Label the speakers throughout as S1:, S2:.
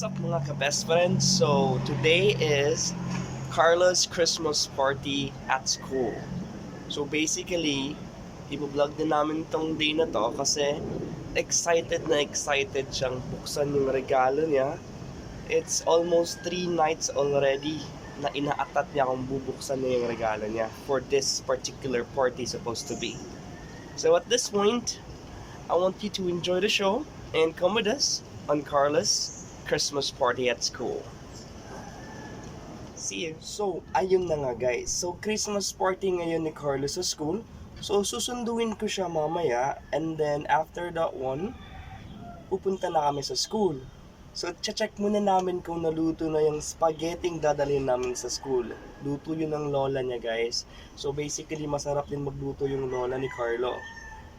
S1: What's up mga ka-best friends? So, today is Carla's Christmas party at school. So, basically, i-vlog din namin tong day na to kasi excited siyang buksan yung regalo niya. It's almost 3 nights already na inaatat niya kung bubuksan niya yung regalo niya for this particular party supposed to be. So, at this point, I want you to enjoy the show and come with us on Carla's Christmas party at school. See you. So, ayun na nga guys. So, Christmas party ngayon ni Carla sa school. So, susunduin ko siya mamaya. And then, after that one, pupunta na kami sa school. So, check muna namin kung naluto na yung spaghetti dadalhin namin sa school. Luto yun ng lola niya guys. So, basically, masarap din magluto yung lola ni Carlo.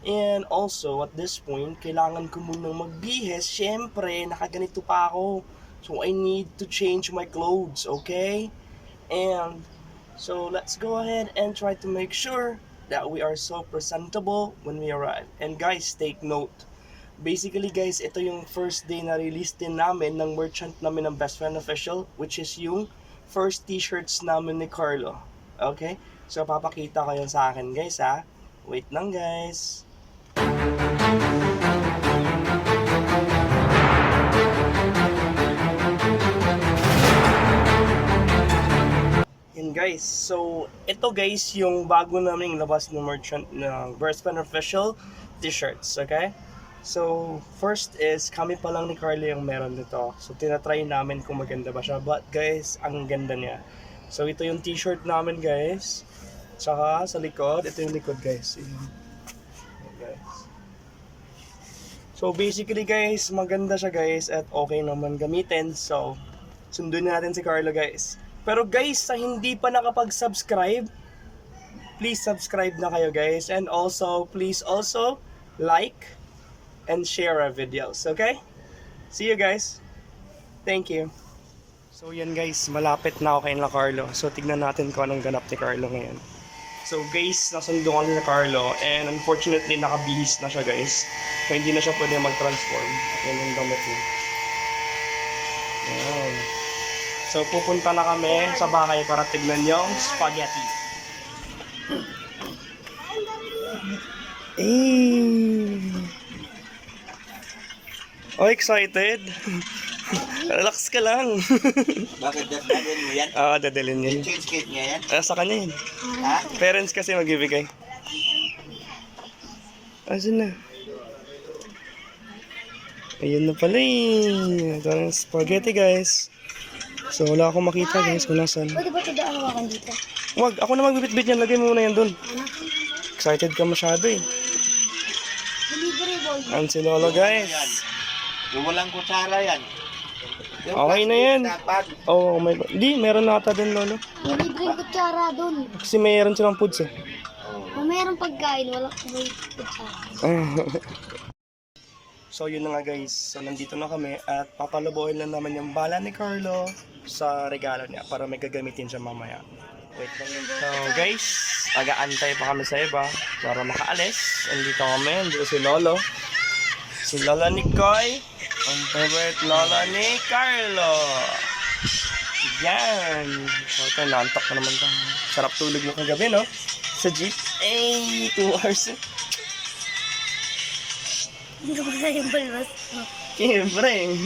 S1: And also, at this point, kailangan ko munang magbihis. Siyempre, nakaganito pa ako. So, I need to change my clothes, okay? And, so, let's go ahead and try to make sure that we are so presentable when we arrive. And guys, take note. Basically, guys, ito yung first day na release din namin ng merchant namin ng Best Friend Official, which is yung first t-shirts namin ni Carlo. Okay? So, papakita ko yun sa akin, guys, ha? Wait lang, guys. Yan guys, so ito guys yung bago naming labas ng merchant ng Best Friend Official t-shirts, okay? So first is kami pa lang ni Carly yung meron nito. So tinatry namin kung maganda ba siya, but guys, ang ganda niya. So ito yung t-shirt namin guys. Tsaka sa likod, ito yung likod guys. Guys. So basically guys, maganda siya guys at okay naman gamitin. So sundin natin si Carlo guys. Pero guys, sa hindi pa nakapag-subscribe, please subscribe na kayo guys. And also, please also like and share our videos, okay? See you guys. Thank you. So yan guys, malapit na ako kay na Carlo. So tignan natin kung anong ganap ni Carlo ngayon. So guys, nasundo kami ni Carlo and unfortunately nakabihis na siya guys. So hindi na siya pwede mag-transform. Yan yung damit niya. Yan. So pupunta na kami sa bahay para tignan yung spaghetti. Oh, excited? Relax ka lang.
S2: Bakit dadalhin mo yan?
S1: Oo, dadalhin niya.
S2: Yung change kit niya yan?
S1: Sa kanya yun.
S2: Ha?
S1: Parents kasi magbibigay. Asan na? Ayun na pala eh. Ito ang spaghetti guys. So wala akong makita guys kung nasan.
S3: Pwede ba ito daan hawakan dito?
S1: Wag, ako na magbibitbit yan. Lagay mo muna yan dun. Excited ka masyado eh.
S3: Delivery boy.
S1: Ang si Lolo guys.
S2: Yung walang kutsara yan. Yung
S1: Okay na yan.
S2: dapat.
S1: Oh my god. Di, meron na ata din Lolo.
S3: May libreng kutsara doon.
S1: Kasi mayroon silang foods eh.
S3: Kung mayroong pagkain, wala may kutsara.
S1: So yun na nga guys, so nandito na kami at papalabuhin lang naman yung bala ni Carlo sa regalo niya para may gagamitin siya mamaya. Wait lang yun. So guys, mag-aantay pa kami sa iba para makaalis. Nandito kami, nandito si Lolo. Si Lola ni Koy, ang favorite Lola ni Carlo. Yan. So ito, naantok na naman ito. Sarap tulog mo kagabi, no? Sa jeep. 2 hours.
S3: Hindi ko na yung balbas.
S1: Siyempre.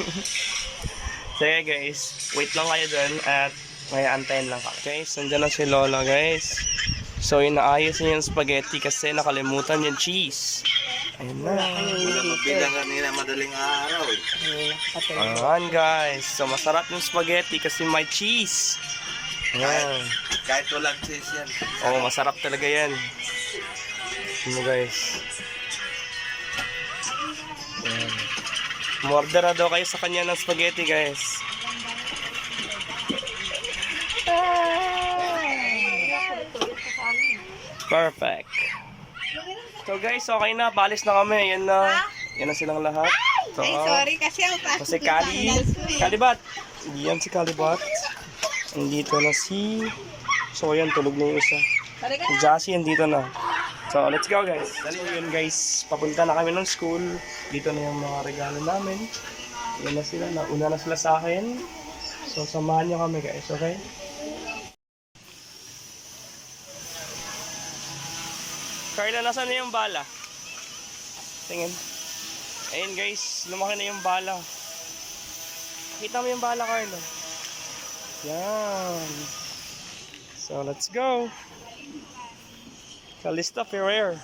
S1: Sige guys, wait lang kayo dun at may antayin lang kami. Guys, nandiyan na si Lola guys. So inaayos niya yung spaghetti kasi nakalimutan yung cheese. Ayun na.
S2: Wala mabilang kanina madaling araw eh.
S1: Ayan guys, so masarap yung spaghetti kasi may cheese. Ayan.
S2: Kahit walang cheese yan.
S1: Oo, masarap talaga yan. Ano guys. Ayan. Umorder na daw kayo sa kanya ng spaghetti guys. Perfect. So guys, okay na. Paalis na kami. Yan na. Yan na silang lahat. So,
S4: Ay, sorry kasi ang pasok
S1: kasi Kalibat. Yan si Kalibat. Andito na si... So yan, tulog na yung isa. Si Jassy, andito na. So, let's go guys. So yun guys, papunta na kami ng school. Dito na yung mga regalo namin. Yan na sila. Nauna na sila sa akin. So, samahan nyo kami guys, okay? Carla, nasaan na yung bala? Tingin. Ayun guys, lumaki na yung bala. Kita mo yung bala, Carla. Yan. So, let's go. Calista Ferrer.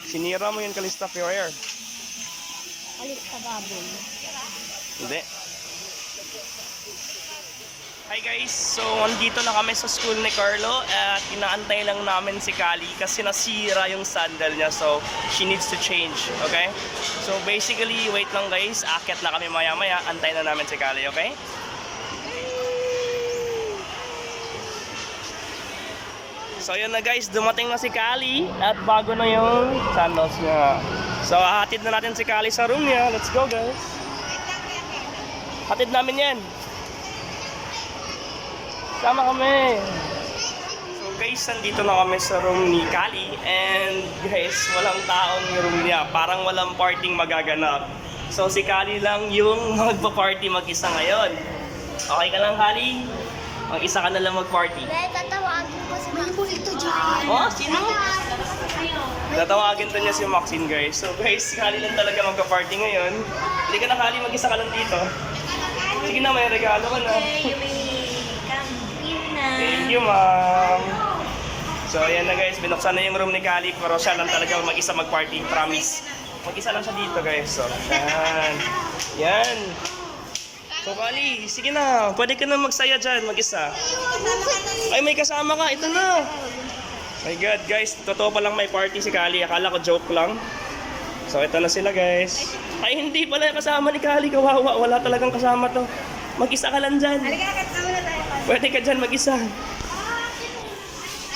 S1: Sinira mo yung Calista Ferrer.
S3: Alis ka baboy.
S1: Hindi. Hi guys, so andito na kami sa school ni Carlo at inaantay lang namin si Kali kasi nasira yung sandal niya, so she needs to change, okay? So basically, wait lang guys, akyat na kami maya maya, antay na namin si Kali, okay? So yun na guys, dumating na si Kali at bago na yung sandals niya. So hatid na natin si Kali sa room niya, let's go guys. Hatid namin yan. Sama kami. So guys, nandito na kami sa room ni Kali. And guys, walang taong yung room niya. Parang walang partying magaganap. So si Kali lang yung magpa-party mag-isa ngayon. Okay ka lang, Kali? Mag-isa ka na lang mag-party.
S3: Dahil tatawagin ko si Maxito dyan.
S1: Oh, sino? Tatawagin to niya si Maxine guys. So guys, si Kali lang talaga magpa-party ngayon. Hindi ka na, Kali, mag-isa ka lang dito. Sige na, may regalo ka na. Thank you, ma'am. So, ayan na guys. Binuksan na yung room ni Kali. Pero siya lang talaga mag-isa mag-party. Promise. Mag-isa lang siya dito, guys. So, yan. Yan. So, Kali, sige na. Pwede ka na magsaya dyan, mag-isa. Ay, may kasama ka. Ito na. My God, guys. Totoo palang may party si Kali. Akala ko joke lang. So, ito na sila, guys. Ay, hindi pala kasama ni Kali. Kawawa. Wala talagang kasama to. Mag-isa ka lang dyan. Pwede ka dyan mag-isa.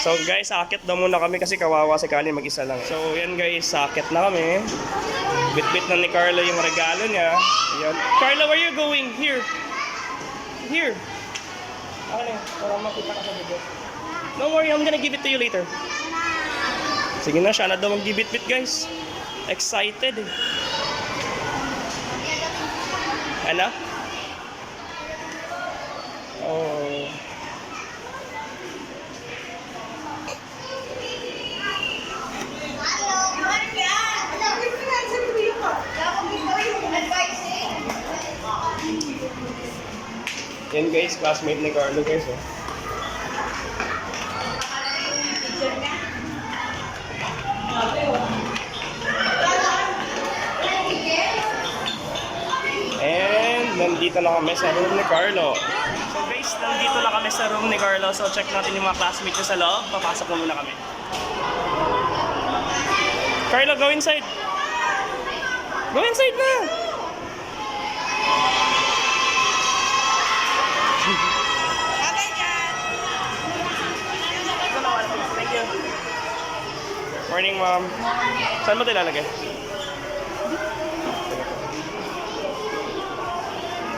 S1: So guys, sakit daw muna kami kasi kawawa si Kali mag-isa lang. So yan guys, sakit na kami. Bit-bit na ni Carlo yung regalo niya. Ayan. Carlo, where you going? Here. Here. Okay, para makita ka sa video. Don't worry, I'm gonna give it to you later. Sige na, siya na daw mag-bit-bit guys. Excited. Ano? Oh. Yan guys, classmate ni Carlo guys. Oh. And nandito na kami sa room ni Carlo. So guys, nandito na kami sa room ni Carlo. So check natin yung mga classmates niya sa loob. Papasok mo muna kami. Carlo, go inside. Go inside na. Thank you. Morning, ma'am. Saan mo ito ilalagay?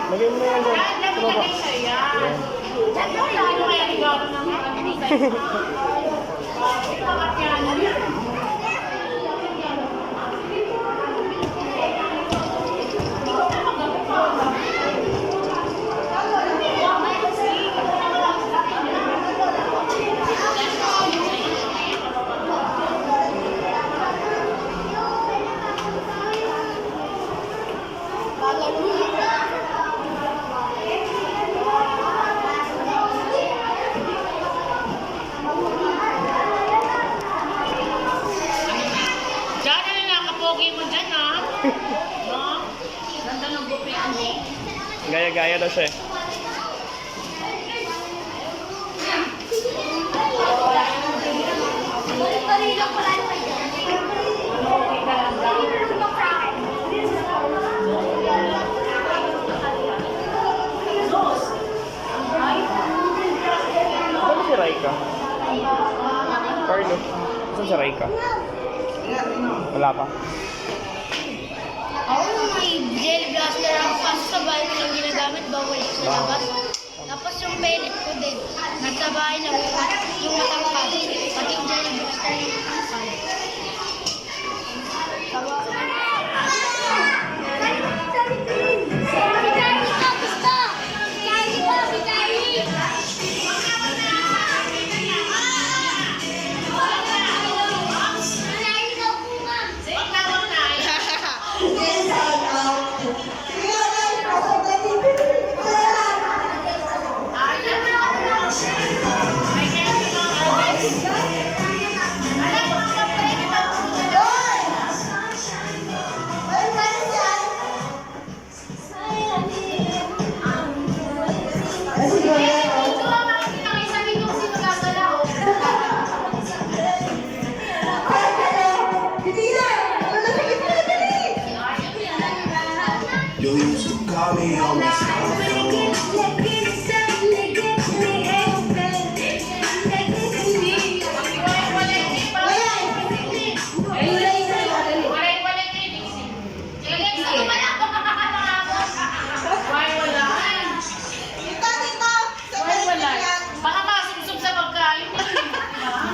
S1: Lagay mo na yan dyan. Ito ba? Gaya-gaya daw siya eh. Saan si Raika? Carlo, saan si Raika? Wala pa.
S3: Ako nung may gel blaster ang pasok sa bahay ko lang ginagamit, bawal sa labas. Tapos yung pellet ko din, nasa bahay lang yung matangkad. Pati yung gel blaster yung tangkad. Tawa.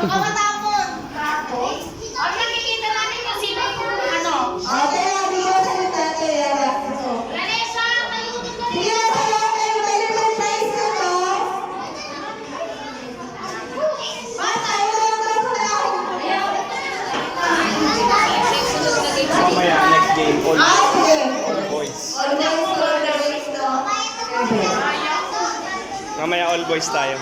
S3: Makakatapon. Tapos, pag nakikita natin kung sino yung ano.
S4: Ate, hindi ko salita, ate.
S3: Vanessa, tayo ka
S4: Hindi ko salita, tayo may prize na to. Bata, wala lang pala ako.
S1: Mamaya, next game, all
S4: Sige.
S1: boys.
S4: All boys, all boys, no?
S1: Mamaya, all boys tayo.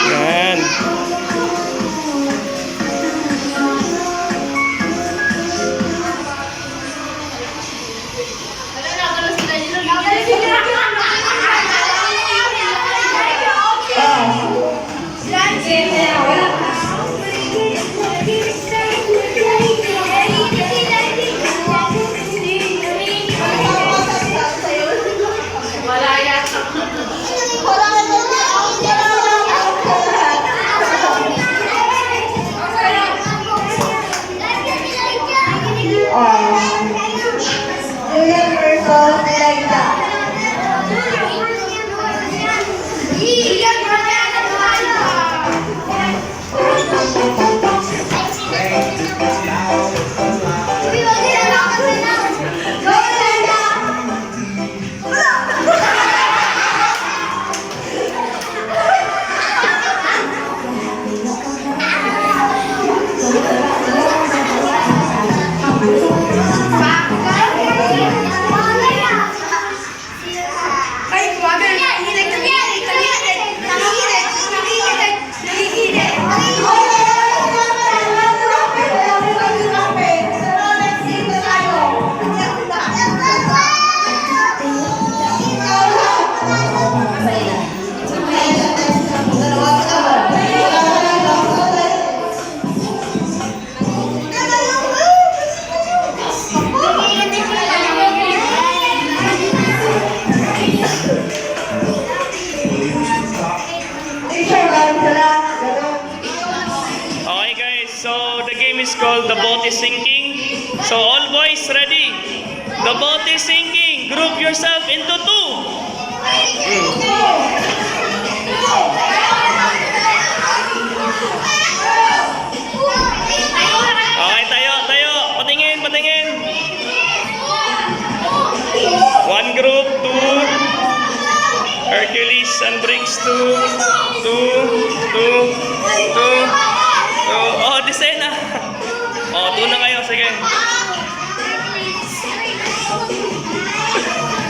S1: Yan. Okay guys, so the game is called The Boat is Sinking. So all boys ready? The boat is sinking. Group yourself into two. Okay, tayo. Patingin. One group, two. Hercules and Briggs, two. Oh, Disena. Oh, two na kayo. Sige.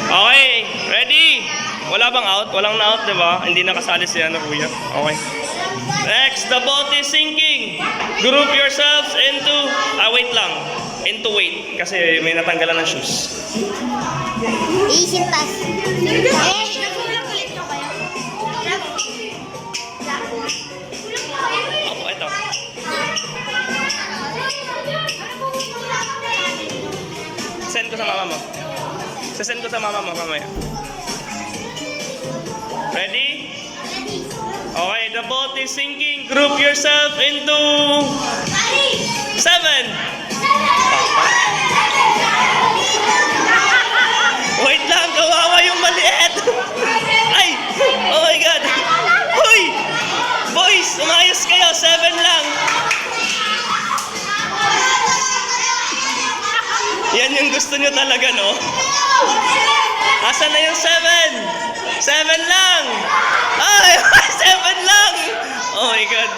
S1: Okay, ready? Wala bang out? Walang na-out, di ba? Hindi nakasali si kuya. Okay. Next, the boat is sinking. Group yourselves into... wait lang. into weight kasi may natanggalan ng shoes.
S3: Iisip pas.
S1: Opo, ito. Send ko sa mama mo. Send ko sa mama mo mamaya. Ready? Okay, the boat is sinking. Group yourself into 7. Wait lang, kawawa yung maliit. Ay! Oh my God! Hoy! Boys, umayos kayo. 7 lang. Yan yung gusto nyo talaga, no? Asan na yung 7? 7 lang! Ay! 7 lang! Oh my God.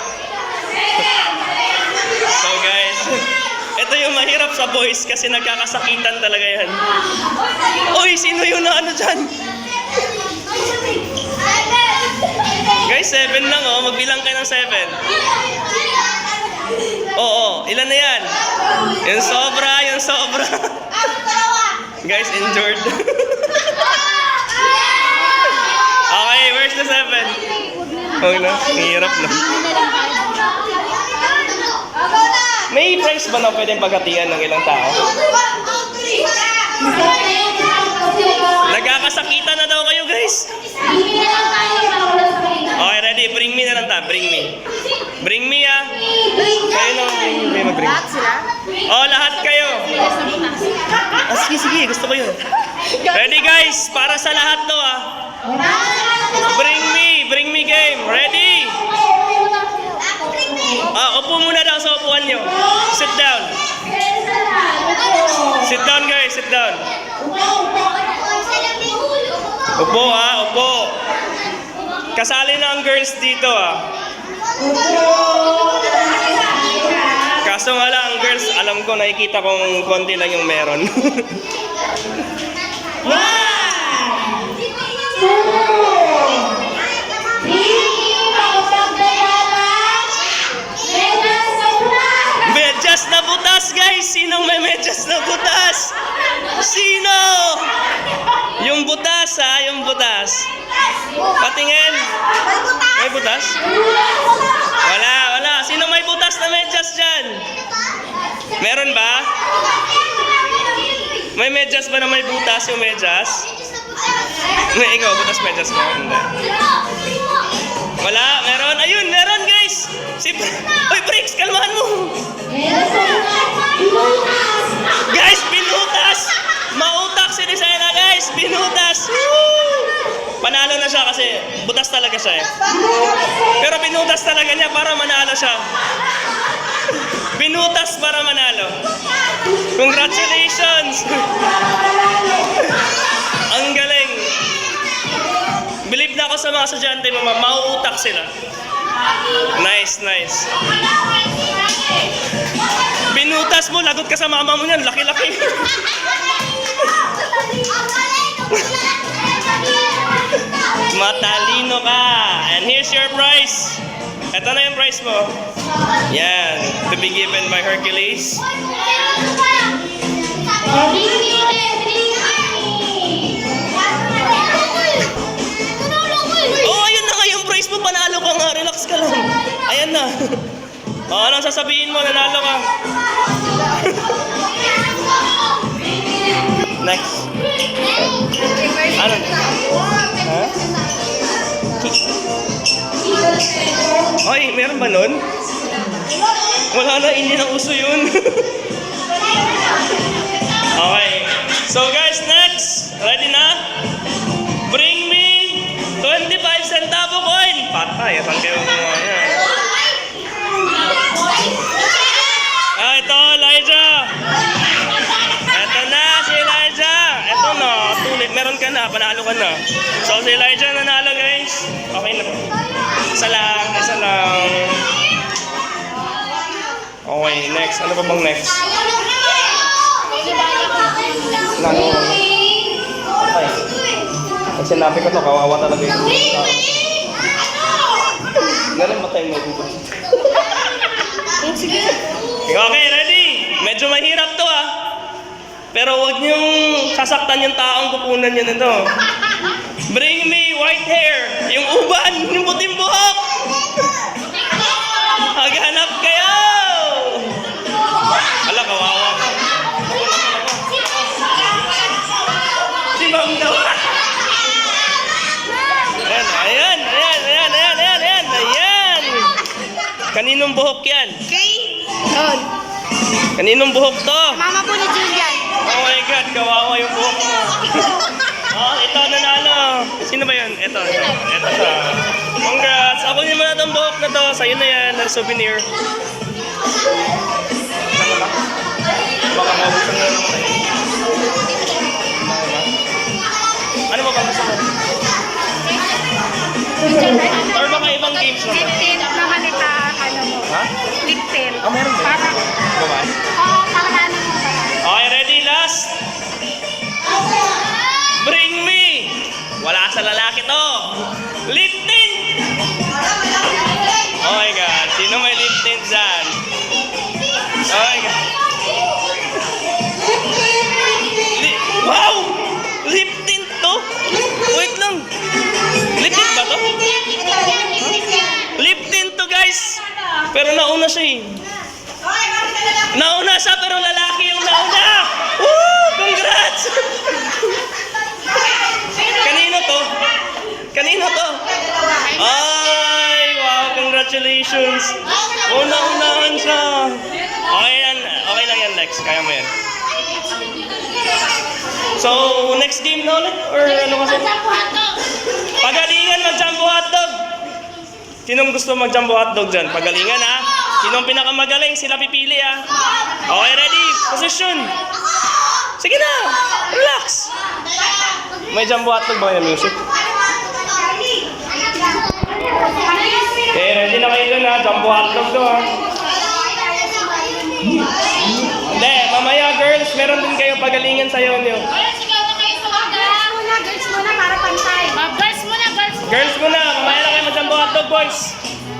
S1: So guys, ito yung mahirap sa boys kasi nagkakasakitan talaga yan. Uy, sino yun na ano dyan? Guys, 7 lang oh. Magbilang kayo ng 7. Oo, ilan na yan? Yung sobra, yung sobra. Guys, injured. Okay, where's the 7? Okay na, hirap na. May price ba na pwedeng paghatian ng ilang tao? Nagkakasakitan na daw kayo, guys. Okay, ready? Bring me na lang ta. Bring me. Bring me, ah. Kayo na bring me. Mag-bring. Lahat sila? Oh, lahat kayo. Sige, sige. Gusto ko yun. Ready, guys? Para sa lahat to, ah. Bring me. Bring me game. Ready? Upo muna daw sa upuan nyo. Sit down. Sit down, guys. Sit down. Upo, ah. Upo. Kasali na ang girls dito, ah. Kaso nga lang, ang girls, alam ko, nakikita kong konti lang yung meron. Medyas na butas, guys! Sinong may medyas na butas? Sino? Yung butas, ha? Yung butas. Patingin. May butas? Wala, wala. Sino may butas na medyas dyan? Meron ba? May medyas ba na may butas yung medyas? May ikaw, butas medyas mo? Hindi. Wala? Meron? Ayun, meron, guys! Uy, Bricks, kalmahan mo! Guys, binutas! Mautak si Desena, guys! Binutas! Woo! Panalo na siya kasi butas talaga siya eh. Pero binutas talaga niya para manalo siya. Binutas para manalo. Congratulations! Ang galing. Believe na ako sa mga estudyante mo, mauutak sila. Nice, nice. Binutas mo, lagot ka sa mama mo niyan, laki-laki. Matalino ka. And here's your prize. Ito na yung prize mo. Yan. To be given by Hercules. Oh, ayun na nga yung prize mo. Panalo ka nga. Relax ka lang. Ayan na. Oh, anong sasabihin mo? Nanalo ka. Next. Ano? Ha? Hoy, meron ba nun? Wala na, hindi na uso yun. Okay. So guys, next. Ready na? Bring me 25 centavo coin. Patay, saan kayo mga yan? Ito, Elijah. Ito na, si Elijah. Ito na, tulit. Meron ka na, panalo ka na. So si Elijah nanalo, guys. Okay na po. Isa lang, isa lang. Okay, next. Ano pa bang next? Nano? Okay. Pag sinabi ko to, kawawa talaga yung tao. Galing matay mo, Google. Okay, ready? Medyo mahirap to ah. Pero huwag niyong sasaktan yung taong kukunan niyo nito. Bring me white hair. Yung uban, yung puting buhok. Maghanap kayo. Ala, kawawa ka. Si Ma'am daw. Ayan. Kaninong buhok yan?
S3: Yun.
S1: Kaninong buhok to?
S3: Mama po ni Julian.
S1: Oh my God, kawawa yung buhok mo. Ito nanalo. Sino ba yun? Ito siya. Congrats! Ako yung mga itong buhok na to. Sa'yo na yan, na souvenir. Baka mabusan na naman tayo. Ano ba gusto mo? Or baka ibang games naman?
S3: Ligtin naman ita, ano mo.
S1: Ha?
S3: Ligtin.
S1: Meron ba?
S3: Para,
S1: Babae?
S3: oo, para ano mo ba?
S1: Okay, ready? Last? Bring me! Wala sa lalaki to! Lip tint! Oh my God, sino may lip tint dyan? Oh my God. Wow! Lip tint to? Wait lang. Lip tint ba to? Lip tint to guys! Pero nauna siya eh. Nauna siya pero lalaki yung nauna! Woo! Congrats! Kanino to? Ay! Wow! Congratulations! Una-unahan siya! Okay lang yan Lex. Kaya mo yan. So, next game na ulit? Or ano kasi? Pagalingan mag-jumbo hotdog! Sinong gusto mag-jumbo hotdog dyan? Pagalingan ha? Sinong pinakamagaling? Sila pipili ha? Okay, ready? Position! Sige na! Relax! May jumbo hotdog ba yung music? Okay, ready na kayo dun ha? Jumbo hotdog to ha? Hindi, mamaya girls, meron din kayo pagalingan sa'yo niyo.
S3: Girls muna para pantay.
S1: Girls muna, mamaya na kayo mag-jumbo hotdog boys.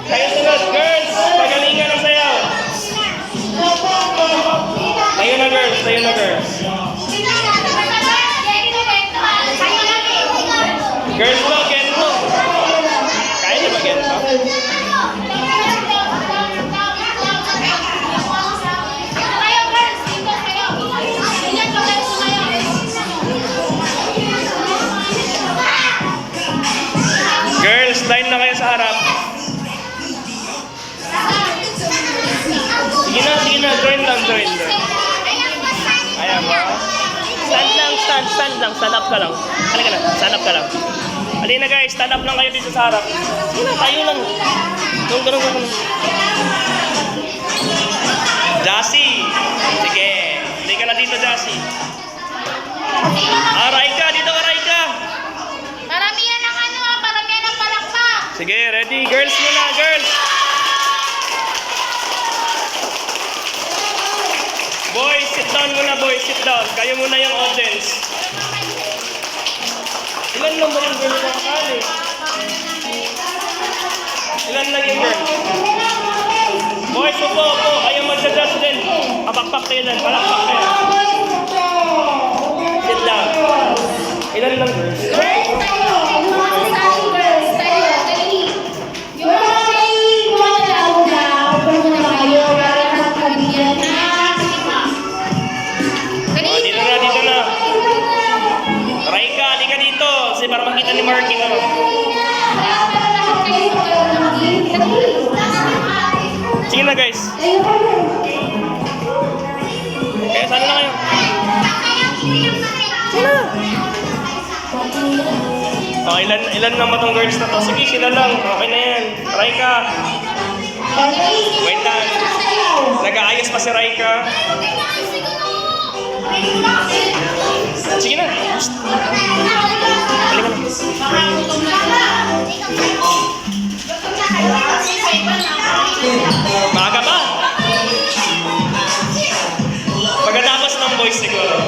S1: Kayo sunod, girls, pagalingan ang sayaw. Tayo na girls. Girls mo, gento. Kaya niyo ba gento? Girls, line na kayo sa harap. Sige na, join lang. Ayan ba? Stand up ka lang. Halika na, stand up ka lang. Halika na guys, stand up lang kayo dito sa harap. Sige na, tayo lang. Ganun. Jassy! Sige, hindi ka na dito, Jassy. Raika, dito ka, Raika.
S3: Paramihan ng palakpak.
S1: Sige, ready? Girls muna, girls! Boys, sit down muna, boys. Sit down. Kayo muna yung audience. Ilan lang ba yung girls na kasali? Ilan lang yung girls? Boys, upo. Kayo mag-adjust din. Papakpak kayo dyan. Palakpak kayo. Sit down. Ilan lang girls? Dito na. Raika, halika dito. Kasi para makita ni Marky to. Sige na guys. Kaya saan na kayo? Oh, ilan lang matong girls na to? Sige, sila lang. Okay na yan. Raika. Wait lang. Nag-aayos pa si Raika. Sige na. Halika na. Maaga pa. Pagkatapos ng boys siguro.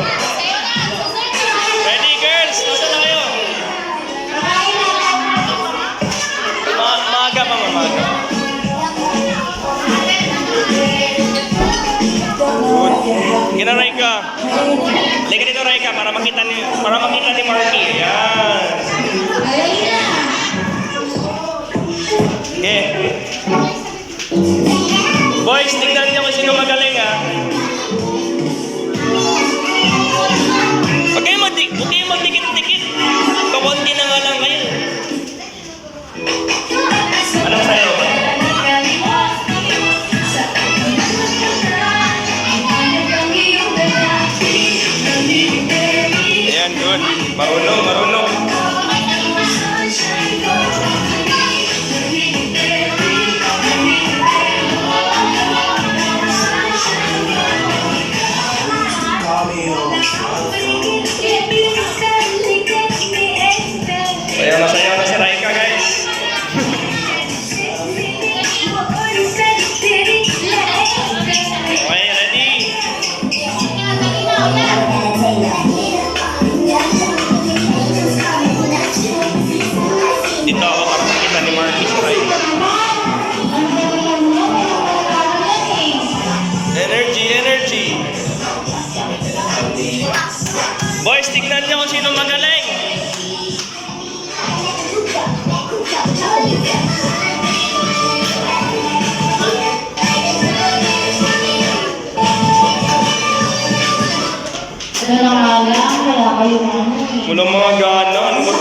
S1: Ready girls? Nasa na kayo? Maaga pa, maaga. Good. Raika. Halika dito, Raika, para makita ni Marky. Ayan. Okay. Boys, tignan niyo kung sino magaling, ha. Huwag kayong magdikit-dikit. Kakunti na nga lang kayo. Anong sayo? Ayan, good. Marunong. Sayaw na si Raika, guys. Okay, ready? Dito ako para makita ni Marky si Raika. Energy. Boys, tignan niyo kung sino magaling. Walang mga gana. Ano ba?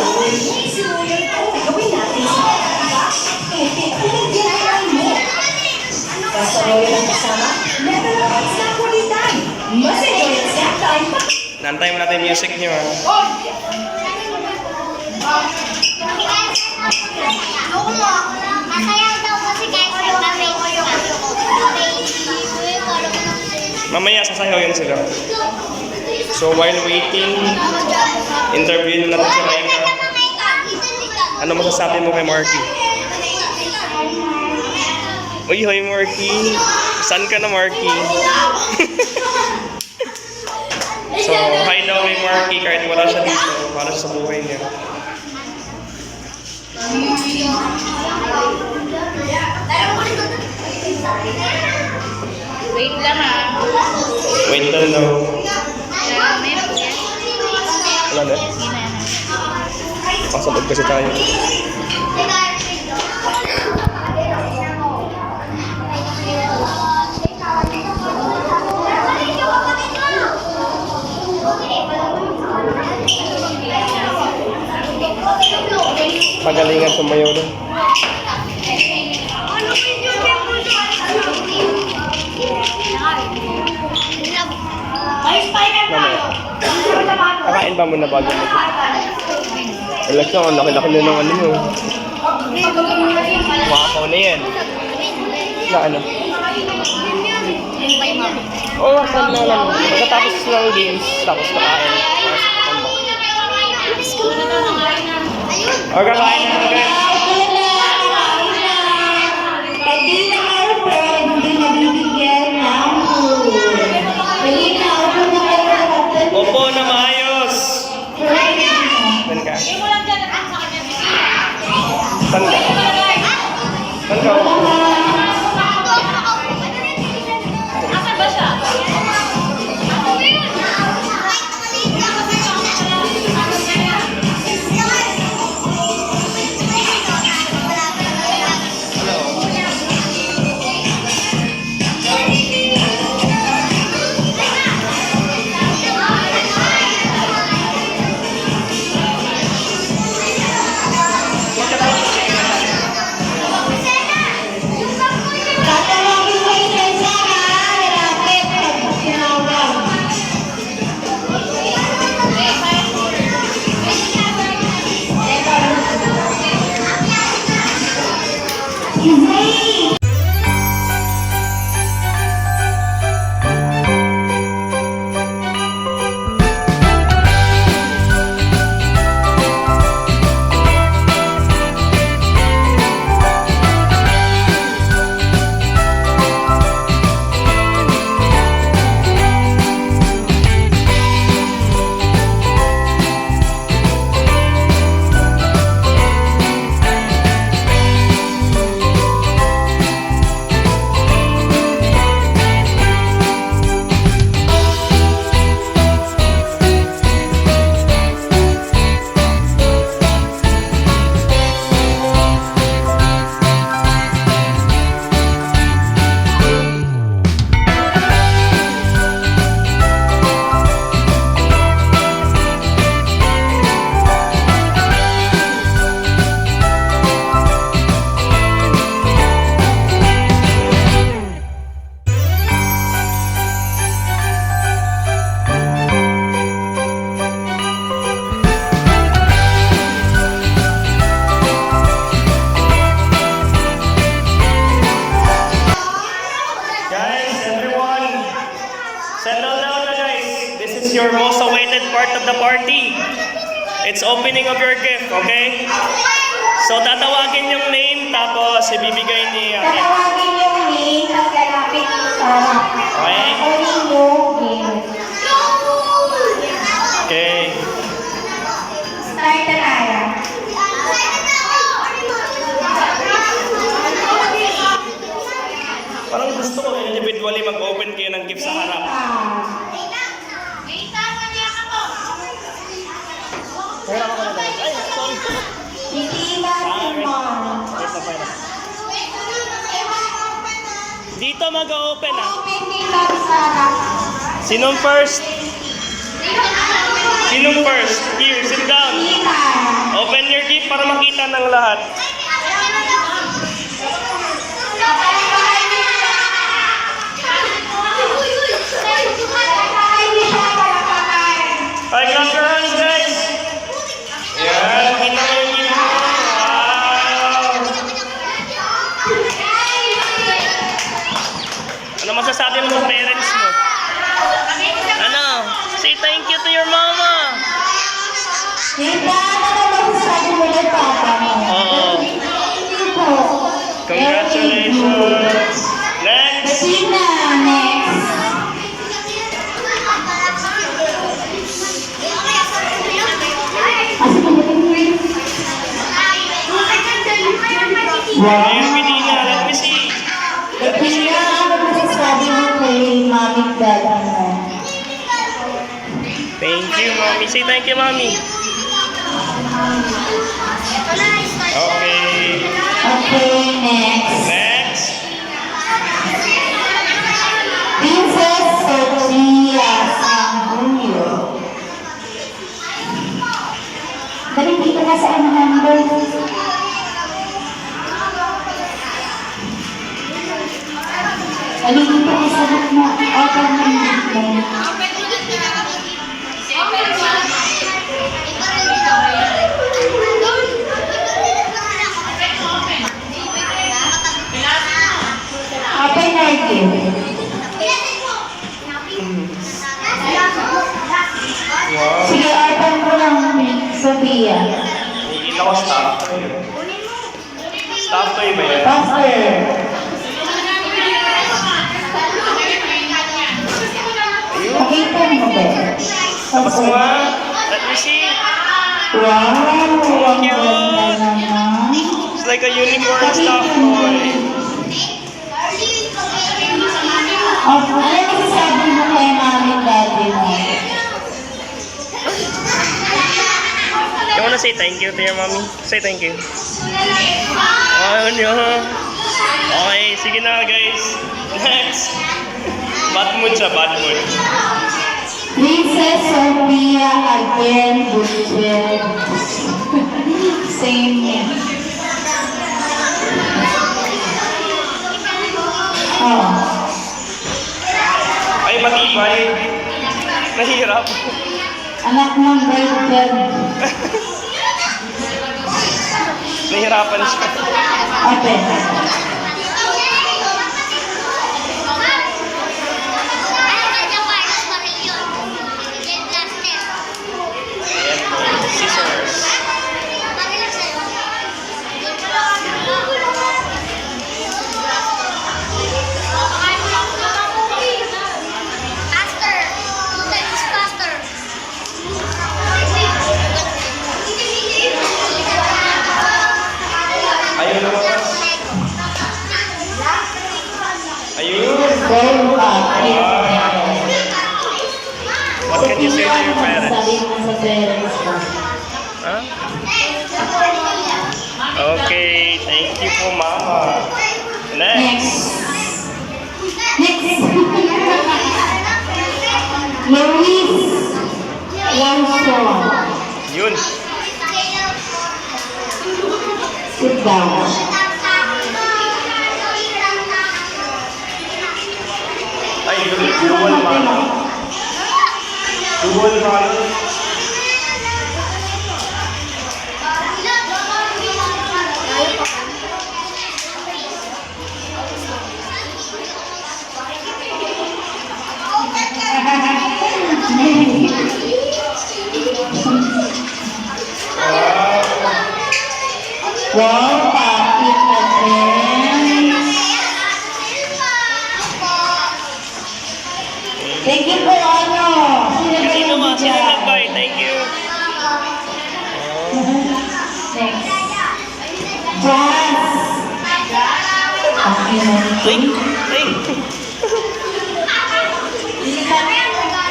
S1: Nantay mo natin yung music niyo, ha? Mamaya sasayaw yun sila. So while waiting, interview natin si Raika. Ano masasabi mo kay Marky? Uy, hoy Marky. Saan ka na, Marky? So, hi daw kay Marky kahit wala siya dito. Para sa buhay niya.
S3: Wait lang ah.
S1: Wait lang daw. Wala na? Pasabog kasi tayo. Pagalingan sumayaw doon. Kakain ba mo na bago mo? Relax lang, ang laki-laki na ng ano mo. Wakaw na yan. Na ano? Oo, saan na lang. Pagkatapos ng games, tapos kakain. O, kakain na lang. Opo na maayos. Saan ka? Saan ka? Saan ka?
S3: Asan ba siya?
S1: your most awaited part of the party. It's opening of your gift, okay? So tatawagin yung name tapos ibibigay ni
S4: Tatawagin yung name ng lalapit sa harap.
S1: Okay.
S4: Kunin yung gift.
S1: Okay.
S4: Start na tayo.
S1: Parang gusto ko individually mag-open kayo ng gift sa harap. Kaya ako na tayo. Ay, sorry.
S4: Titila si Mom.
S1: Dito mag-open ah.
S4: Open nila sa harap.
S1: Sinong first? Sinong first? Here, sit down.
S4: Tita.
S1: Open your gift para makita ng lahat. Ay, clap your hands, guys! Yan, kita mo yung gift mo. Wow! Ano masasabi mo sa parents mo? Ano? Say thank you to your mama.
S4: Tita, ano ba masasabi mo kay Papa mo?
S1: Oo.
S4: Thank you po.
S1: Congratulations! Next!
S4: Tina, next.
S1: Wow. Medina, let me see.
S4: Tina, ano masasabi mo kay Mami at Daddy mo?
S1: Thank you, mommy. Say thank you, mommy. Okay.
S4: Okay, next.
S1: Next.
S4: Princess Sofia Sanguyo. Dali dito na sa ano number. Dali dito na sa book mo. Open mo yung book mo. Open na yung gift.
S1: Wow.
S4: Sige, open mo lang, Sofia.
S1: Nakikita ko stop toy. Stop toy ba yan?
S4: Faster. Pakita mo ba?
S1: Tapos nga. Let me see.
S4: Wow, ang
S1: Thank you.
S4: ganda naman.
S1: It's like a unicorn stop toy.
S4: Ano masasabi mo kay Mami at Daddy mo?
S1: You wanna say thank you to your mommy? Say thank you. Ano? Okay, sige na guys. Next. Bad mood siya, bad mood.
S4: Princess Sofia again, Gutierrez. Same. Oh.
S1: Ay, matibay. Nahirap.
S4: Anak ng boyfriend.
S1: Nahirapan siya.
S4: Open.
S1: Ayan, scissors. Ayun lumabas. Ayun.
S4: Go up.
S1: What can you say to your parents?
S4: Sabi mo sa parents mo.
S1: Huh? Okay, thank you po, Mama. Next.
S4: Next. Luis Lanson.
S1: Yun.
S4: Sit down.
S1: Ay, dual Mama. Dual Mama. Ay! Ay!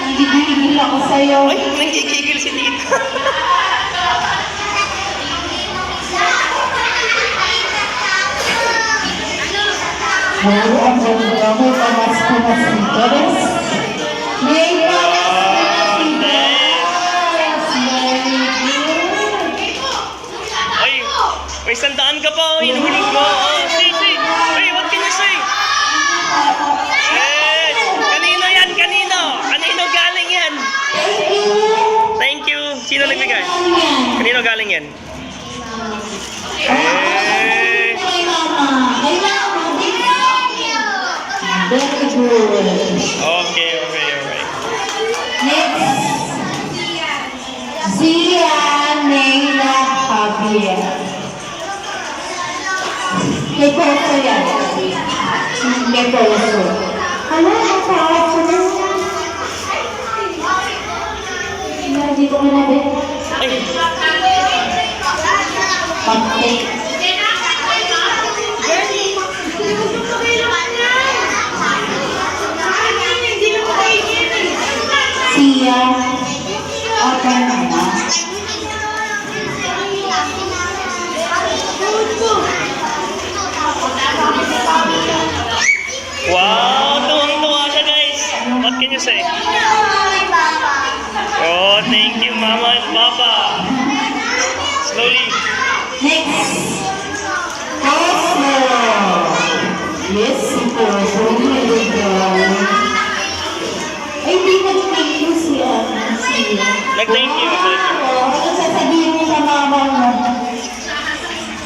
S4: Nagigigil ako sa'yo.
S1: Ay! Nanggigigil si Tita.
S4: Wow, ang ganda mo, pamasko na si Teres. May pamasko na si Teres.
S1: Ay! May sandaan ka pa! Oh, hinahulog mo! Oh, say! Ay, what can you say? Eh! Kanino yan? Kanino? Kanino galing yan?
S4: Thank you.
S1: Thank you! Sino nagbigay? Kanino galing yan? Eh!
S4: Kay Mama. Kay Mama. Very good.
S1: Okay.
S4: Next. Sia Neila Javier. Kay Poso yan. Kay Poso. Ano? Nakakaso na. Hindi ko manabi.
S1: Ay!
S4: Pagkay. Sia. Okay na.
S1: Wow! Tuwang-tuwa siya, guys! What can you say? Oh, thank you, Mama and Papa! Slowly!
S4: Next. Poso. Yes, si Poso. Ay, di nag-thank you si Sia.
S1: Nag-thank you.
S4: Oo, ano sasabihin mo sa mama mo?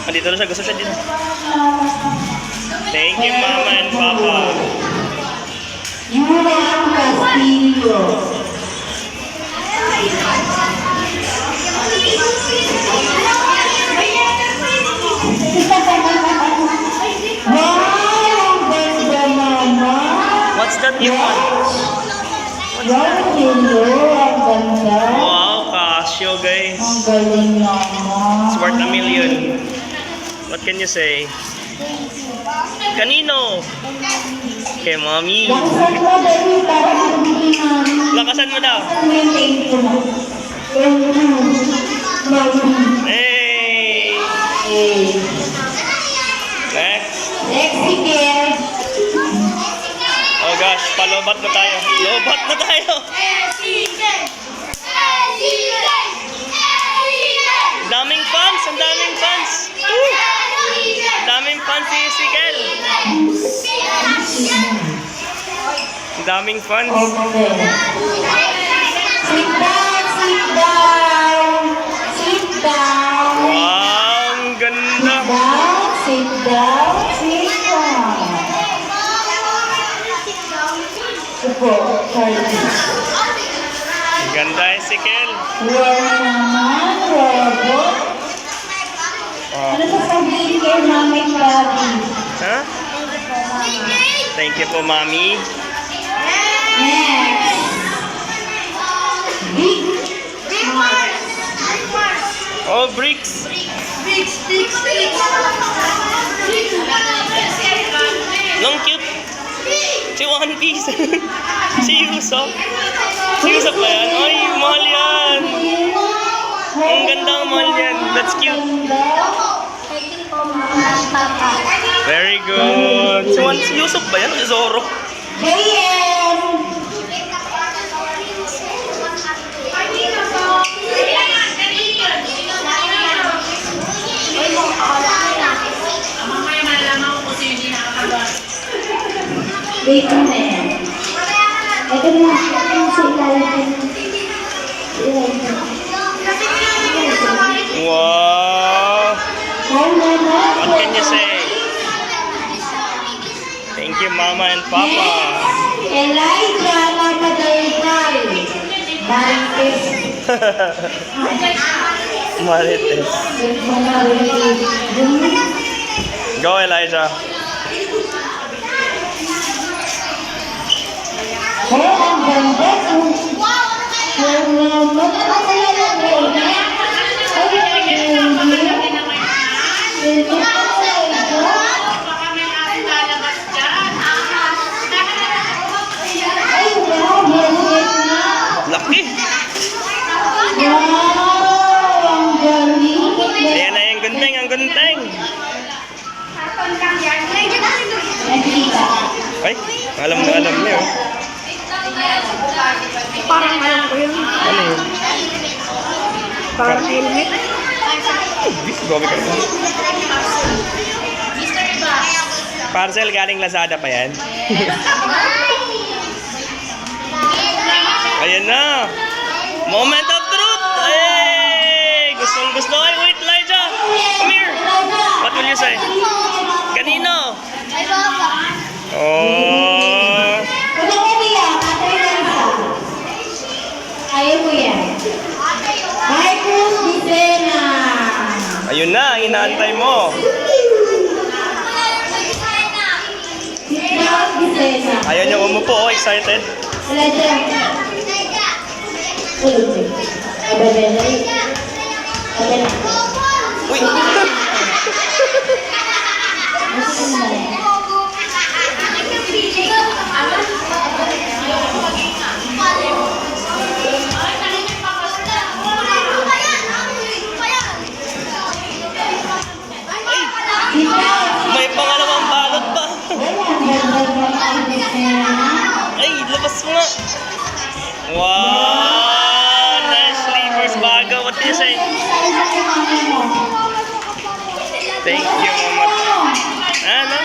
S1: Andito na siya. Gusto siya dito. Thank you, Mama and Papa!
S4: Yuran Castillo. Wow, ang ganda mama.
S1: What's that new one?
S4: Wow, hello, ang ganda.
S1: Wow, Casio, guys!
S4: Ang galing mama.
S1: It's worth $1 million. What can you say? Kanino? Kay Mommy.
S4: Lakasan mo dali para magbigay mami.
S1: Lakasan mo daw.
S4: Thank you mo.
S1: Hey! Next.
S4: Mexican.
S1: Oh gosh, palobat na tayo. Lobat na tayo. Daming fans, ang daming fans. Woo! Daming fans si Sikel. Ang daming fans.
S4: Okay. Sit down, sit down. Sit down.
S1: Wow, ang ganda.
S4: Sit down, sit down. Upo, sorry.
S1: Ang ganda eh, Sikel.
S4: Wow naman, robot. Ano sasabihin kay mama and daddy?
S1: Ha? Thank you po, Mami.
S4: Next. Big.
S1: Oh, bricks. Long cute. Si One Piece. Si Usopp. Si Usopp ba yan? Ay, mahal yan. Ang ganda ang mahal yan. That's cute. Very good. Si Usopp ba yan? Si Zoro.
S4: JM. Wait a minute. Ito na, si ilalim.
S1: Wow. What can you say? Thank you, Mama and Papa.
S4: Elijah Mamadalgal. Marites.
S1: Marites. Go, Elijah.
S4: Oh, ang ganda.
S1: Alam na alam niyo.
S3: Parang alam ko yun.
S1: Ano yun?
S3: Parang helmet.
S1: Gobi ka naman. Parcel galing Lazada pa yan. Ayan na. Moment of truth. Hey! Gustong gusto. Ay, wait, Elijah. Come here. What will you say? Kanino?
S3: Ay, baba.
S1: Oh.
S4: Huwag kang umiyak, Ate Elsa. Ayaw mo yan. Marcos Vicena.
S1: Ayun na, inaantay mo.
S4: Marcos Vicena.
S1: Ayaw niya umupo, oh, excited.
S4: Wala dyan. Ulit. Ababelay. Ababelay.
S1: Uy!
S4: Gusto mo na yan.
S1: May pangalawang balot pa. Ay, labas mo nga. Wow! Leslie, first bago. What do you say? Thank you, Mama. Ano?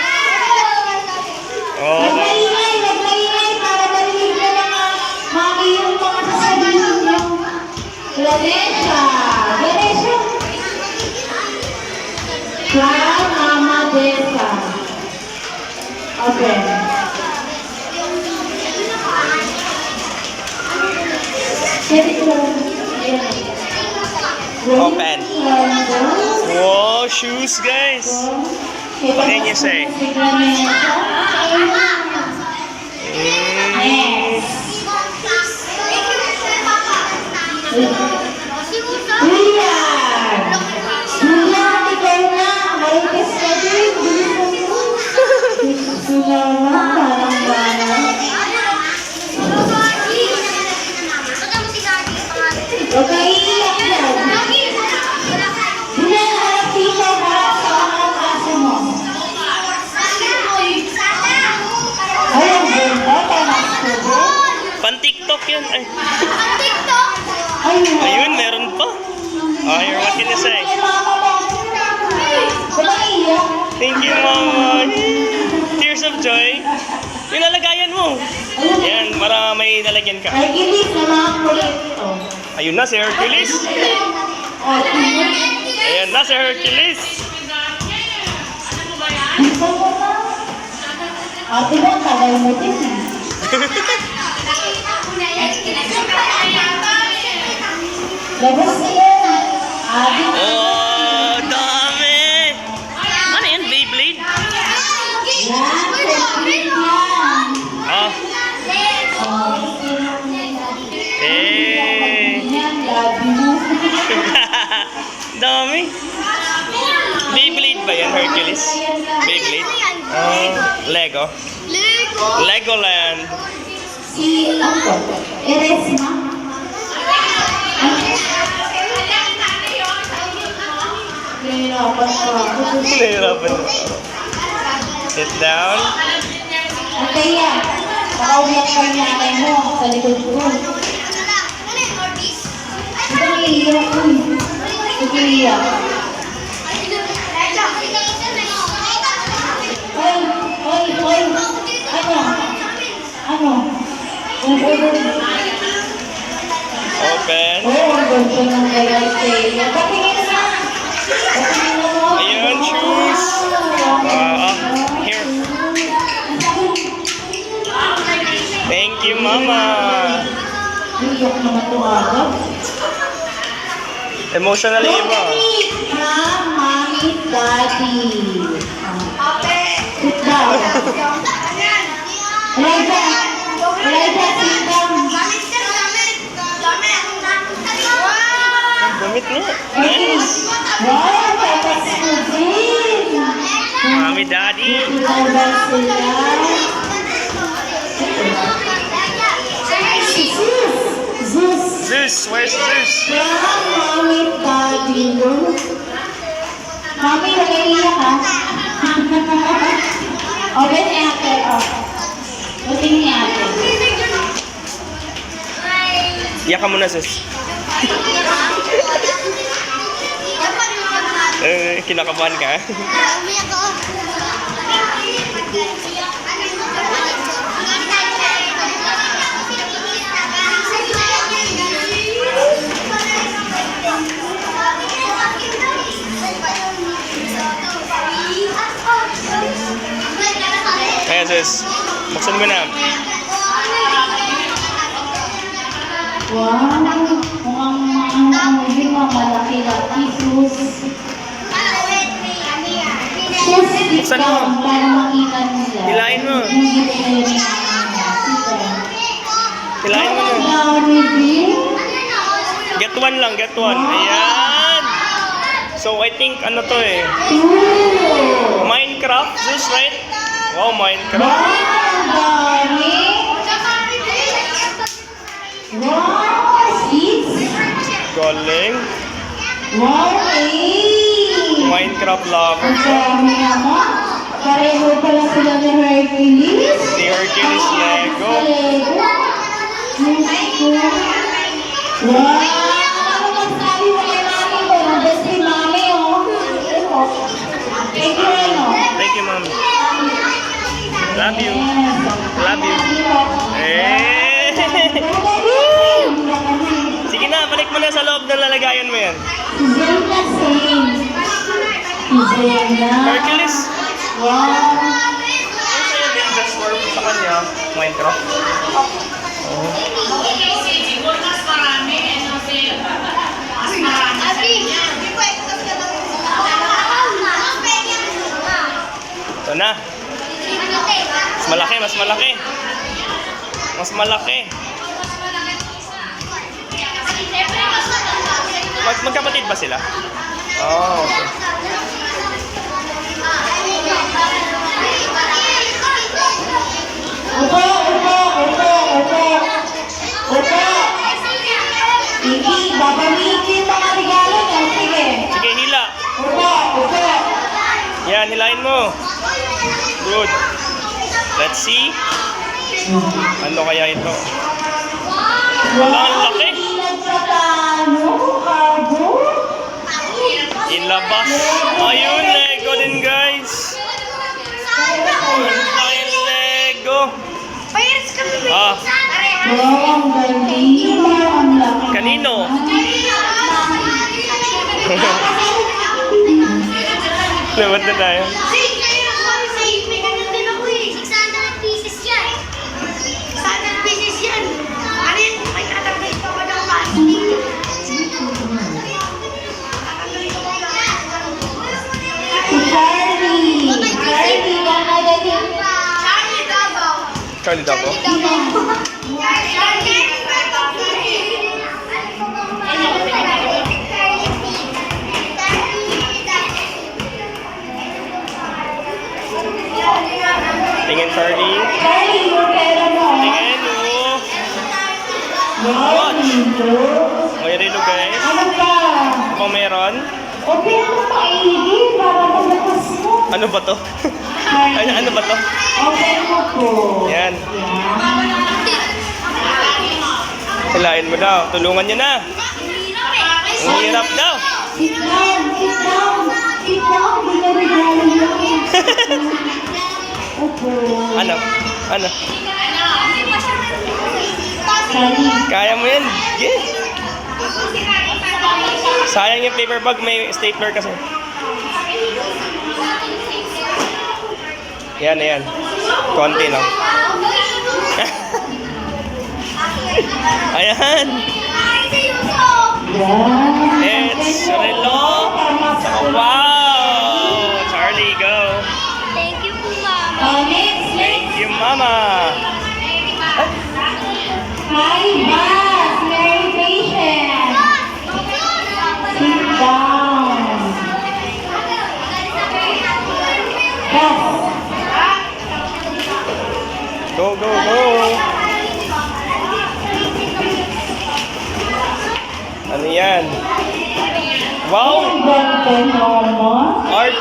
S1: Oh,
S4: Nagmaingay para marinig na mga mami yung mga sasabihin niyo. Ganesha. Ganesha. From Mama Desa. Okay.
S1: Open. Wow, shoes, guys. What can you say?
S4: Yes. Julian! Julian, ikaw na! Marites ka din! Gusto naman, parang gano'n. Huwag ka iiyak yan. Julian, harap dito para sa mga kaso mo. Ay, ang ganda, tamas ko ba?
S1: Pan-TikTok yan. Ay.
S4: Ay,
S1: Ayun, meron pa. Oh, here, what can you say?
S4: ay, mama mo. Huwag ka iiyak.
S1: Thank you, Mama. Tears of joy. Yung lalagayan mo. Yan, para may lalagyan ka.
S4: Ay, gilis na mga kulit. Oh.
S1: Ayun na si Hercules.
S4: Oh, gilis.
S1: Ayan na si Hercules.
S4: Gusto mo na? Ate mo, tagal mo din eh. Labas niya. Ate mo.
S1: Oh, dami. Ano yan, Beyblade?
S4: Yan, complete yan.
S1: Ah,
S4: Oh.
S1: eh.
S4: Yan, love you.
S1: Dami. Beyblade ba yan, Hercules? Beyblade? Oh, Lego. Legoland.
S4: Si, ako, Eresma. Nahirapan ka.
S1: Nahirapan na. Sit down.
S4: Ate yan, nakaumiyak ka yung nanay mo sa likod ko. Ito ang iiyak ko eh. Ito ang iiyak. Ay, ano? Ano?
S1: Open.
S4: Oh, ang ganda ng kaya sa'yo. Patingin na! Patingin na mo!
S1: Ayan, shoes. Here. Thank you, Mama.
S4: Iyak naman ito agad.
S1: Emotionally iba.
S4: From Mommy, Daddy. Sit down. Elijah, sit down.
S1: Damit nga. Nice.
S4: Wow, tatas ko din.
S1: Mommy, Daddy.
S4: Ilalabas sila. Zeus.
S1: Zeus, where's Zeus?
S4: From Mommy, Daddy. Mommy, nag-iiyak ha? Open ate, oh. Buting ni ate.
S1: Iyak ka muna, sis. Kinakabahan ka.
S3: Umiyak ako.
S1: Ayan, sis. Buksan mo na.
S4: Wow! Mukhang hindi mga malaki-laki sus. Sus,
S1: Buksan mo.
S4: para makita nila.
S1: Hilain mo.
S4: Yung ginagawa ni
S1: Hilain mo na.
S4: Reveal?
S1: Get one lang, get one. Ayan. So, I think, ano to eh.
S4: Two!
S1: Minecraft, sis, right? Wow,
S4: Wow!
S1: Minecraft.
S4: Ang dami! Wow! Six!
S1: Galing.
S4: Wow! Eight!
S1: Minecraft lover.
S4: Ang dami naman. Pareho pala sila ni Hercules.
S1: Si Hercules Lego.
S4: Wow! Ano masabi mo kay mami ko? Nandiyan si mami, oh. Thank you, ano?
S1: Thank you, ma'am. Love you. Love you. Eh. Sige na, balik mo na sa loob ng lalagayan mo yan.
S4: Zelda same. Zelda.
S1: Hercules.
S4: Wow!
S1: Ano sa'yo din just for sa kanya? Minecraft? Ito na. Mas malaki, mas malaki. Mas malaki. Magkapatid ba sila? Oh, okay.
S4: Upo, upo, upo, upo. Upo. Sige, babamitin mga regalo niyo. Sige.
S1: Sige, hila.
S4: Upo, upo.
S1: Yan, hilain mo. Good. Let's see. Ano kaya ito? Wala, ang laki.
S4: Nagpatalo, cargo.
S1: Ilabas. Ayun, Lego din, guys. Ayun, Lego. Ah,
S4: Wow, ang galing. Ang laki.
S1: kanino? Lewat na tayo.
S4: Si Charlie. Charlie, nakagaling.
S1: Charlie Dabo. Tingin, Charlie.
S4: Charlie, yung pera mo.
S1: Tingin, oh.
S4: Wow, dito.
S1: May relo, guys.
S4: Ano pa?
S1: Kung meron.
S4: Open mo maigi para malakas mo.
S1: Ano ba to?
S4: Charlie.
S1: Ano ba to?
S4: Open mo po.
S1: Yan.
S4: Yan.
S1: Hilain mo daw. Tulungan niyo na. Ang hirap daw.
S4: Sit down, sit down. Sit down, binarigalo yun. Opo.
S1: Ano? Ano?
S4: Charlie.
S1: Kaya mo yan. Yeah. Sayang yung paper bag. May stapler kasi. Yan, yan. Konti lang. Ayan.
S4: Yan.
S1: It's relo. Saka wow. Charlie, go.
S3: Thank you po, Mama.
S4: Next,
S1: Thank you, Mama.
S4: hi, Bas. Very patient. Sit down. Bas.
S1: Go, go, go. Ano yan? Wow!
S4: Ang ganda naman.
S1: Art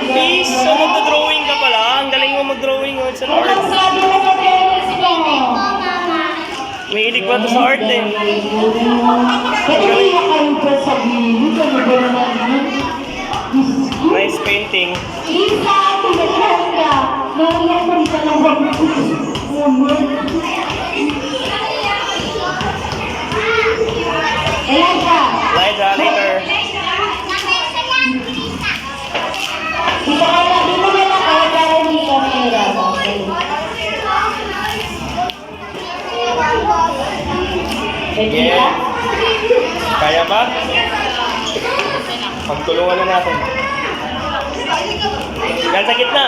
S1: piece! So, magdodrawing ka pala. Ang galing mo mag-drawing. Oh, it's an
S4: Ang
S1: art.
S4: sabi mo sa
S1: May ilig pa to sa art eh.
S4: Pwede kaya kayo pa sa gilid. Ano ba naman yun?
S1: Nice painting.
S4: Lisa, pinagyan ka. Nariyan mo rin ng Elijah.
S1: Elijah, later.
S4: Dito ka na, dito ka na kaya para hindi ka pera. Pwede
S1: Yeah.
S4: ka?
S1: Kaya ba? Pagtulungan na natin. Yan sa gitna.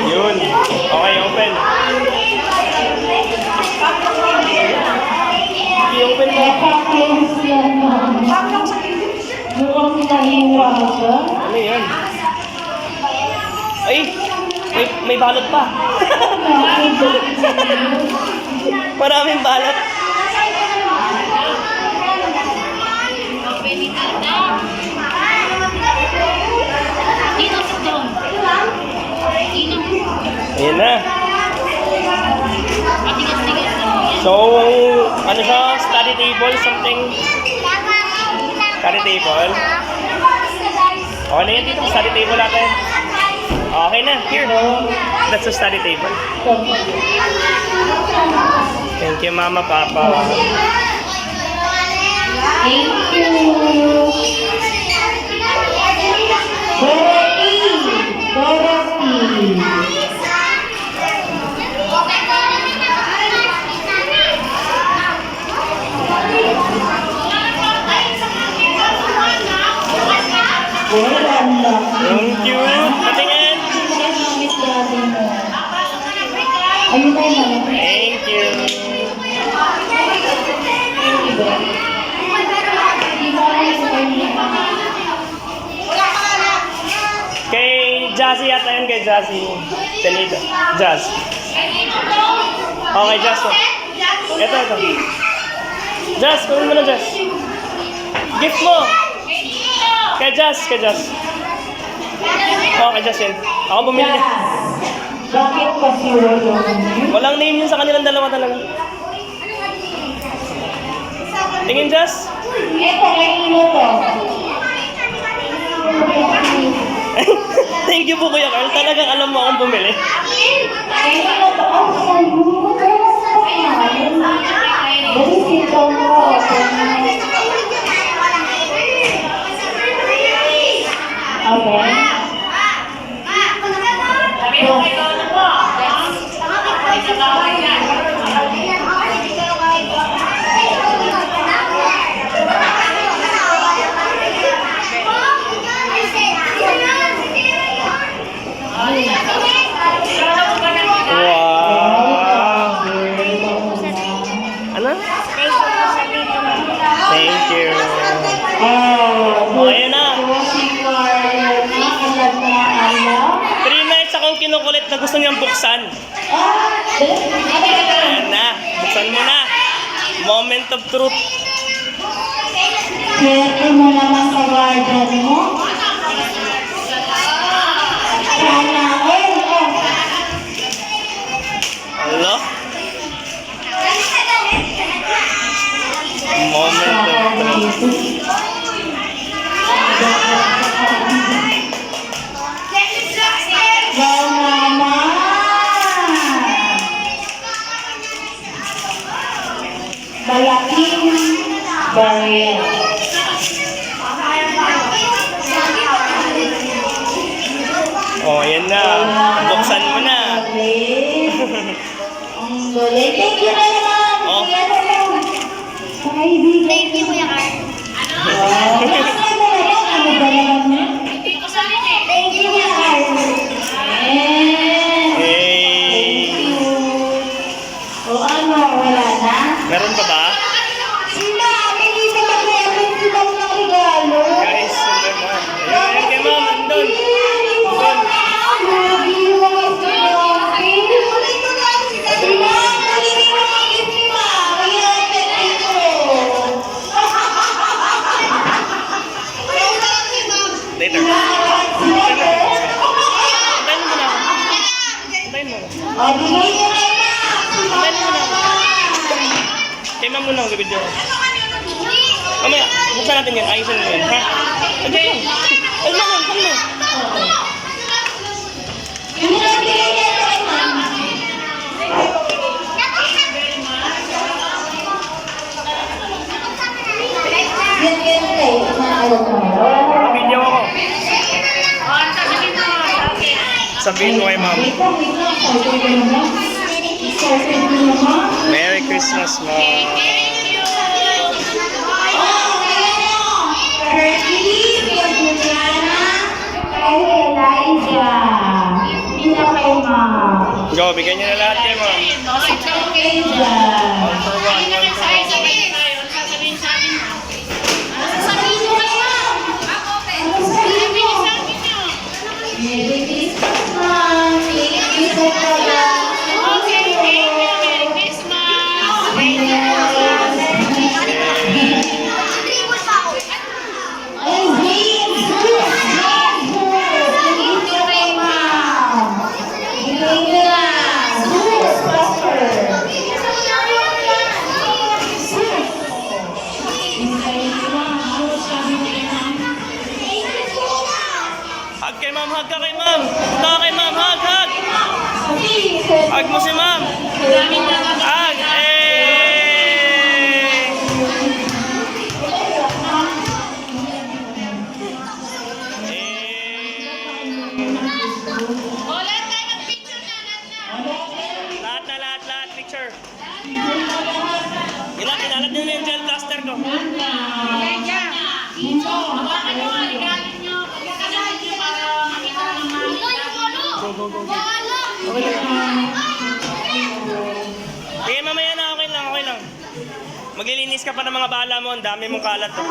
S1: Yun. Okay, open. I-open mo.
S4: Naka-close yan na. Mukhang nahiwa ka.
S1: Ano yan? Ay! May balot pa. Maraming balot. Ayan na. So, ano siya? Study table, something? Study table? Okay na yan dito. Study table natin. Okay na. Here. That's a study table. Thank you, Mama, Papa.
S4: Thank you. Dorothy.
S1: Thank you. Patingin.
S4: Ayun na yun.
S1: Thank you. Kay Jazzy yata yun, kay Jazzy. Tenida. Jazz. Okay, Jazz. Ito. Jazz, kunin mo na, Jazz. Gift mo. Kay Jazz. Oh, kay Jazz yun. Ako bumili niya.
S4: Bakit kasi yun?
S1: Walang name yun sa kanilang dalawa talaga. Tingin, Jazz.
S4: Ito, kanino to?
S1: Thank you po, Kuya Carl. Talagang alam mo akong bumili.
S4: Kanino to? Oh, sayo. Dali sito mo. Okay.
S1: Wow! Ano? Thank you. Okay na. 3 nights akong kinukulit na gusto niyang buksan. Ayan na. Buksan mo na. Moment of truth.
S4: Swerte mo naman sa guardian mo. Sana all.
S1: Hello? Moment of truth.
S4: Wow naman! Malaking baril.
S1: Oh, yan na. Buksan mo na.
S4: Ang galing. Thank you na naman.
S1: Oh.
S4: Sa kaibigan.
S3: Thank you, Kuya Carl.
S4: Wow. Ano ba yan? Ano ba naman? Thank you, Kuya Carl. Yes.
S1: Hey.
S4: Thank you. O ano, wala na?
S1: Meron pa ba?
S4: Sila, hindi ba mag-reference sila ng regalo?
S1: Guys, sundan na. Ayun, kay ma'am. Andun.
S4: Grabe yung mga estudyante. Sila, nagiging mga gift ni Mami. Thank you.
S1: Later.
S4: Sila,
S1: Antayin mo na ako. Kay ma'am muna ang video. Mamaya, buksan natin yan. Ayusin natin yan. Ha? Okay. Ay, ma'am, come na.
S4: Binibigay niya ito kay ma'am. Yan kay ma'am.
S1: Video ako. Sabihin mo kay ma'am. Merry Christmas, ma'am.
S4: Hercules, kay Juliana, kay Elijah. Bila kay ma'am.
S1: Go, bigyan niyo na lahat kayo, ma'am.
S4: Kay Jan.
S1: One for one, one for one.
S4: Merry Christmas, ma'am. Thank you so much. Ay, James! Thank you kay ma'am. Thank you na. Zeus, Pastor.
S1: Hug kay ma'am, hug ka kay ma'am. Punta ka kay ma'am, hug, hug. Hug mo si ma'am. Hug, eh. Lahat, picture. Inalat nyo na yung gel plaster ko. Sige, mamaya na, okay lang, okay lang. Maglilinis ka pa ng mga bala mo, ang dami mong kalat. Oh.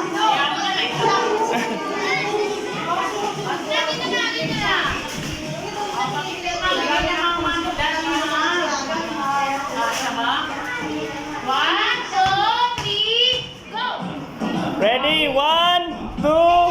S1: Ready? 1, 2,